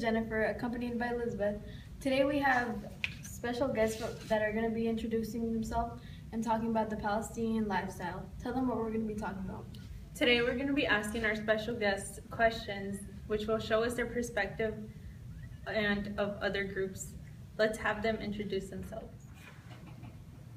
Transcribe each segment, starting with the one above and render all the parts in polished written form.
Jennifer, accompanied by Elizabeth. Today we have special guests that are going to be introducing themselves and talking about the Palestinian lifestyle. Tell them what we're going to be talking about. Today we're going to be asking our special guests questions which will show us their perspective and of other groups. Let's have them introduce themselves.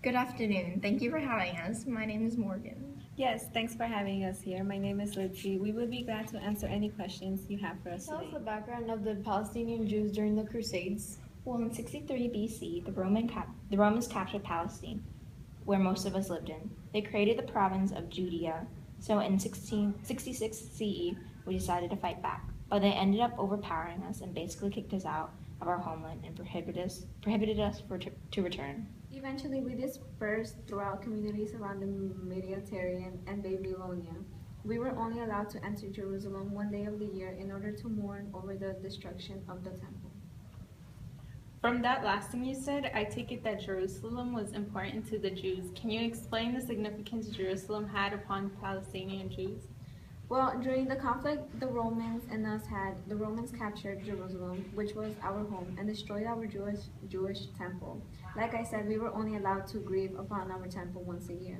Good afternoon. Thank you for having us. My name is Morgan. Yes, thanks for having us here. My name is Lizzie. We would be glad to answer any questions you have for us Tell us today. the background of the Palestinian Jews during the Crusades. Well, in 63 BC, the Romans captured Palestine, where most of us lived in. They created the province of Judea, so in 1666 CE, we decided to fight back. But they ended up overpowering us and basically kicked us out of our homeland and prohibited us to return. Eventually, we dispersed throughout communities around the Mediterranean and Babylonia. We were only allowed to enter Jerusalem one day of the year in order to mourn over the destruction of the temple. From that last thing you said, I take it that Jerusalem was important to the Jews. Can you explain the significance Jerusalem had upon Palestinian Jews? Well, during the conflict the Romans captured Jerusalem, which was our home, and destroyed our Jewish temple. Like I said, we were only allowed to grieve upon our temple once a year.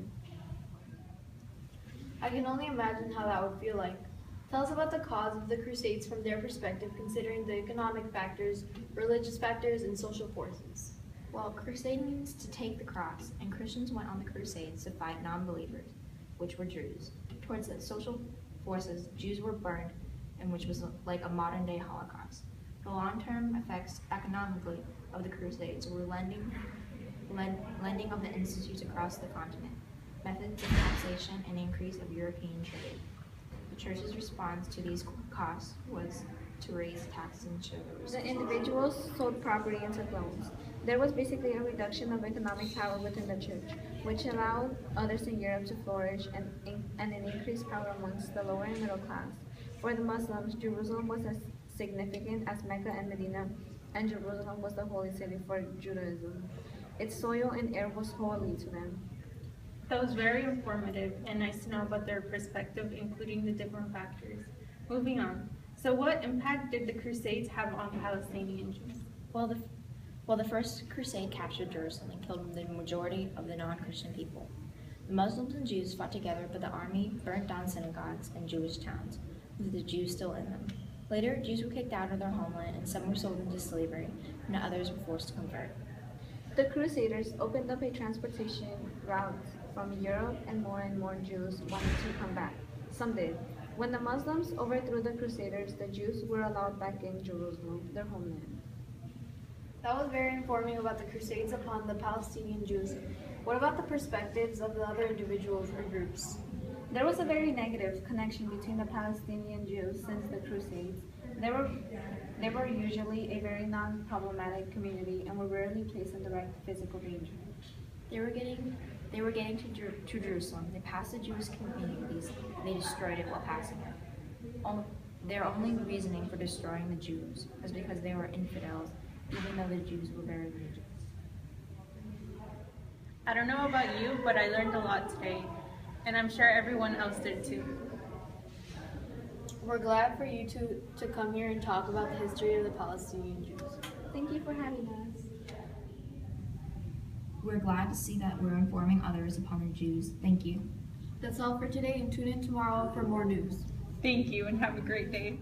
I can only imagine how that would feel like. Tell us about the cause of the Crusades from their perspective, considering the economic factors, religious factors, and social forces. Well, crusade means to take the cross, and Christians went on the crusades to fight non-believers, which were Jews. Towards the social forces, Jews were burned, and which was like a modern-day Holocaust. The long-term effects economically of the Crusades were lending of the institutes across the continent, methods of taxation, and increase of European trade. The Church's response to these costs was to raise taxes and shows. The individuals sold property and took loans. There was basically a reduction of economic power within the church, which allowed others in Europe to flourish and an increased power amongst the lower and middle class. For the Muslims, Jerusalem was as significant as Mecca and Medina, and Jerusalem was the holy city for Judaism. Its soil and air was holy to them. That was very informative and nice to know about their perspective, including the different factors. Moving on. So what impact did the Crusades have on Palestinian Jews? Well, the First Crusade captured Jerusalem and killed the majority of the non-Christian people. The Muslims and Jews fought together, but the army burnt down synagogues and Jewish towns, with the Jews still in them. Later, Jews were kicked out of their homeland, and some were sold into slavery, and others were forced to convert. The Crusaders opened up a transportation route from Europe, and more Jews wanted to come back. Some did. When the Muslims overthrew the Crusaders, the Jews were allowed back in Jerusalem, their homeland. That was very informing about the Crusades upon the Palestinian Jews. What about the perspectives of the other individuals or groups? There was a very negative connection between the Palestinian Jews since the Crusades. They were usually a very non-problematic community and were rarely placed in direct physical danger. They were getting to Jerusalem. They passed the Jewish communities, and they destroyed it while passing it. Their only reasoning for destroying the Jews was because they were infidels, even though the Jews were very religious. I don't know about you, but I learned a lot today, and I'm sure everyone else did too. We're glad for you to come here and talk about the history of the Palestinian Jews. Thank you for having us. We're glad to see that we're informing others upon the Jews. Thank you. That's all for today, and tune in tomorrow for more news. Thank you, and have a great day.